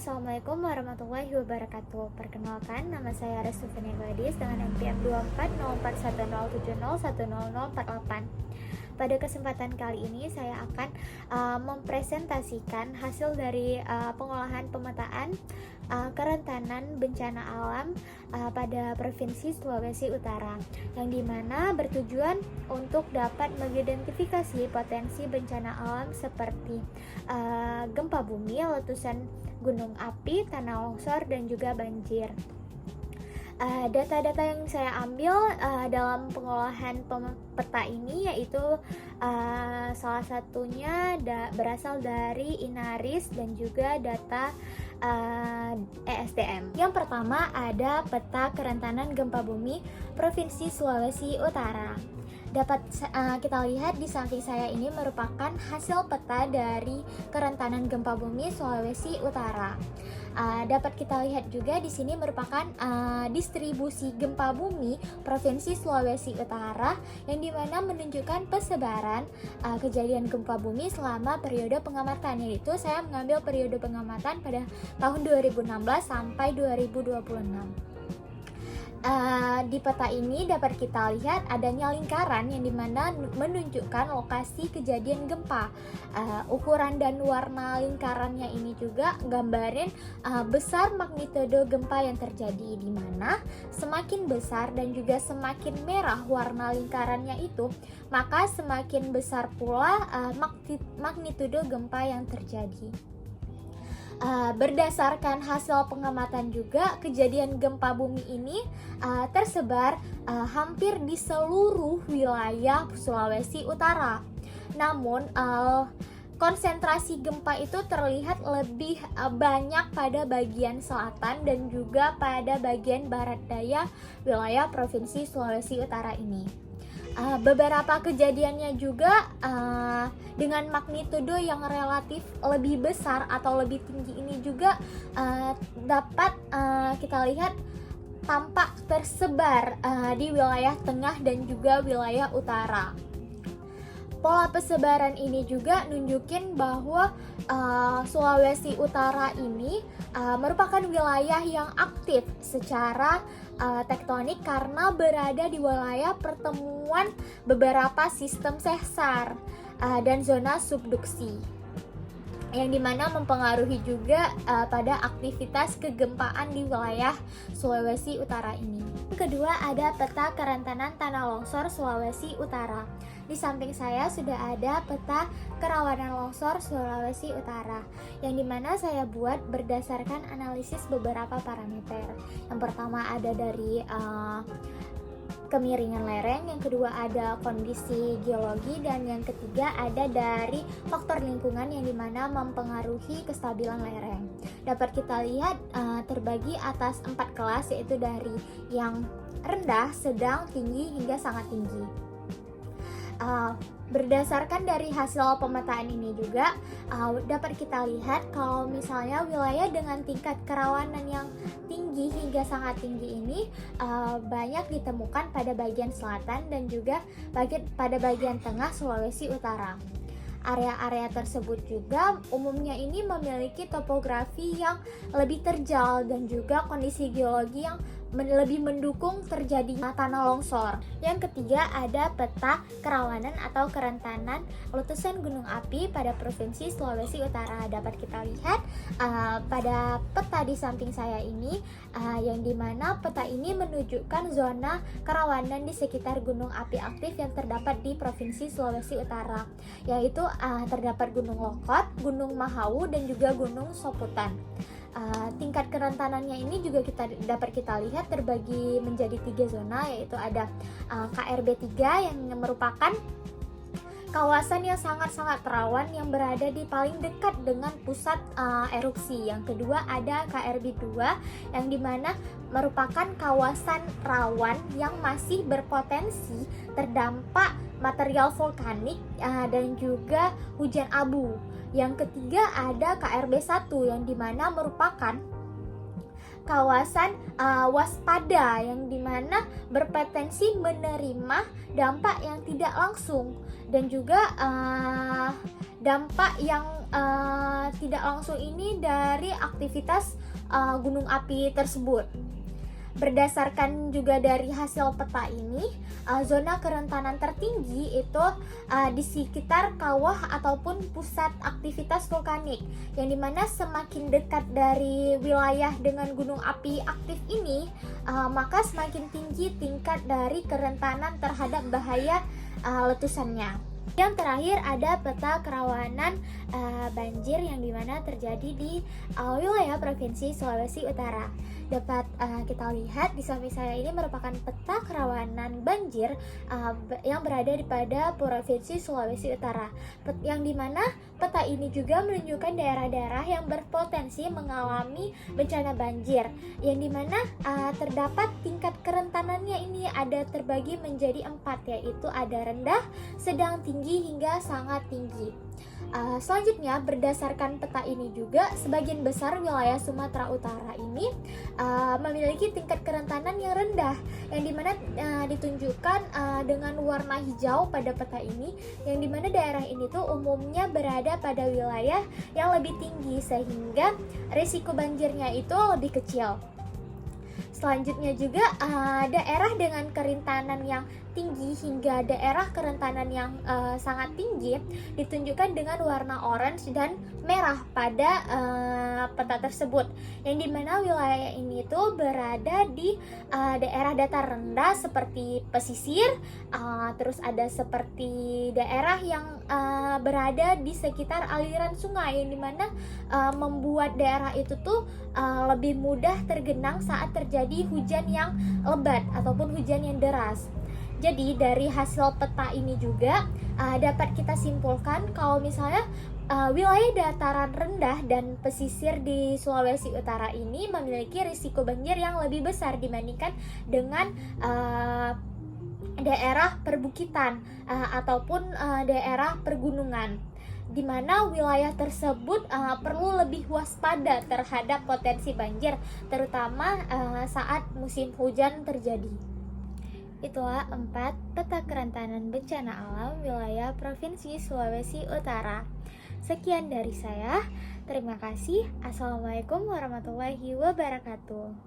Assalamualaikum warahmatullahi wabarakatuh. Perkenalkan, nama saya Resufenia Gladys dengan NPM 24041070100048. Pada kesempatan kali ini saya akan mempresentasikan hasil dari pengolahan pemetaan kerentanan bencana alam pada Provinsi Sulawesi Utara, yang dimana bertujuan untuk dapat mengidentifikasi potensi bencana alam seperti gempa bumi, letusan gunung api, tanah longsor, dan juga banjir. Data-data yang saya ambil dalam pengolahan peta ini yaitu salah satunya berasal dari Inaris dan juga data ESDM. Yang pertama ada peta kerentanan gempa bumi Provinsi Sulawesi Utara. Dapat kita lihat di samping saya ini merupakan hasil peta dari kerentanan gempa bumi Sulawesi Utara. Dapat kita lihat juga di sini merupakan distribusi gempa bumi Provinsi Sulawesi Utara, yang dimana menunjukkan persebaran kejadian gempa bumi selama periode pengamatan, yaitu saya mengambil periode pengamatan pada tahun 2016 sampai 2026. Di peta ini dapat kita lihat adanya lingkaran yang dimana menunjukkan lokasi kejadian gempa. Ukuran dan warna lingkarannya ini juga gambarin besar magnitudo gempa yang terjadi, di mana semakin besar dan juga semakin merah warna lingkarannya itu, maka semakin besar pula magnitudo gempa yang terjadi. Berdasarkan hasil pengamatan juga, kejadian gempa bumi ini tersebar hampir di seluruh wilayah Sulawesi Utara. Namun konsentrasi gempa itu terlihat lebih banyak pada bagian selatan dan juga pada bagian barat daya wilayah Provinsi Sulawesi Utara ini. Beberapa kejadiannya juga dengan magnitudo yang relatif lebih besar atau lebih tinggi ini juga dapat kita lihat tampak tersebar di wilayah tengah dan juga wilayah utara. Pola persebaran ini juga nunjukin bahwa Sulawesi Utara ini merupakan wilayah yang aktif secara tektonik karena berada di wilayah pertemuan beberapa sistem sesar dan zona subduksi, yang dimana mempengaruhi juga pada aktivitas kegempaan di wilayah Sulawesi Utara ini. Kedua, ada peta kerentanan tanah longsor Sulawesi Utara. Di samping saya sudah ada peta kerawanan longsor Sulawesi Utara, yang dimana saya buat berdasarkan analisis beberapa parameter. Yang pertama ada dari kemiringan lereng, yang kedua ada kondisi geologi, dan yang ketiga ada dari faktor lingkungan yang dimana mempengaruhi kestabilan lereng. Dapat kita lihat terbagi atas 4 kelas, yaitu dari yang rendah, sedang, tinggi, hingga sangat tinggi. Berdasarkan dari hasil pemetaan ini juga dapat kita lihat kalau misalnya wilayah dengan tingkat kerawanan yang tinggi hingga sangat tinggi ini banyak ditemukan pada bagian selatan dan juga pada bagian tengah Sulawesi Utara. Area-area tersebut juga umumnya ini memiliki topografi yang lebih terjal dan juga kondisi geologi yang lebih mendukung terjadinya tanah longsor. Yang ketiga ada peta kerawanan atau kerentanan letusan gunung api pada Provinsi Sulawesi Utara. Dapat kita lihat pada peta di samping saya ini, yang dimana peta ini menunjukkan zona kerawanan di sekitar gunung api aktif yang terdapat di Provinsi Sulawesi Utara, yaitu terdapat Gunung Lokot, Gunung Mahawu, dan juga Gunung Soputan. Tingkat kerentanannya ini juga dapat kita lihat terbagi menjadi 3 zona, yaitu ada KRB 3 yang merupakan kawasan yang sangat-sangat rawan yang berada di paling dekat dengan pusat erupsi. Yang kedua ada KRB 2 yang dimana merupakan kawasan rawan yang masih berpotensi terdampak material vulkanik dan juga hujan abu. Yang ketiga ada KRB 1 yang dimana merupakan kawasan waspada yang dimana berpotensi menerima dampak yang tidak langsung dan juga dampak yang tidak langsung ini dari aktivitas gunung api tersebut. Berdasarkan juga dari hasil peta ini, zona kerentanan tertinggi itu di sekitar kawah ataupun pusat aktivitas vulkanik, yang dimana semakin dekat dari wilayah dengan gunung api aktif ini, maka semakin tinggi tingkat dari kerentanan terhadap bahaya letusannya. Yang terakhir ada peta kerawanan banjir yang dimana terjadi di wilayah Provinsi Sulawesi Utara. Dapat kita lihat di samping saya ini merupakan peta kerawanan banjir yang berada pada Provinsi Sulawesi Utara, yang dimana peta ini juga menunjukkan daerah-daerah yang berpotensi mengalami bencana banjir, yang dimana terdapat tingkat kerentanannya ini ada terbagi menjadi 4, yaitu ada rendah, sedang, tinggi, hingga sangat tinggi. Selanjutnya, berdasarkan peta ini juga sebagian besar wilayah Sumatera Utara ini memiliki tingkat kerentanan yang rendah, yang dimana ditunjukkan dengan warna hijau pada peta ini, yang dimana daerah ini tuh umumnya berada pada wilayah yang lebih tinggi sehingga risiko banjirnya itu lebih kecil. Selanjutnya juga daerah dengan kerentanan yang tinggi hingga daerah kerentanan yang sangat tinggi ditunjukkan dengan warna orange dan merah pada peta tersebut, yang dimana wilayah ini tuh berada di daerah datar rendah seperti pesisir, terus ada seperti daerah yang berada di sekitar aliran sungai, yang dimana membuat daerah itu tuh lebih mudah tergenang saat terjadi hujan yang lebat ataupun hujan yang deras. Jadi dari hasil peta ini juga dapat kita simpulkan kalau misalnya wilayah dataran rendah dan pesisir di Sulawesi Utara ini memiliki risiko banjir yang lebih besar dibandingkan dengan daerah perbukitan ataupun daerah pergunungan, di mana wilayah tersebut perlu lebih waspada terhadap potensi banjir, terutama saat musim hujan terjadi. Itulah 4 peta kerentanan bencana alam wilayah Provinsi Sulawesi Utara. Sekian dari saya. Terima kasih. Assalamualaikum warahmatullahi wabarakatuh.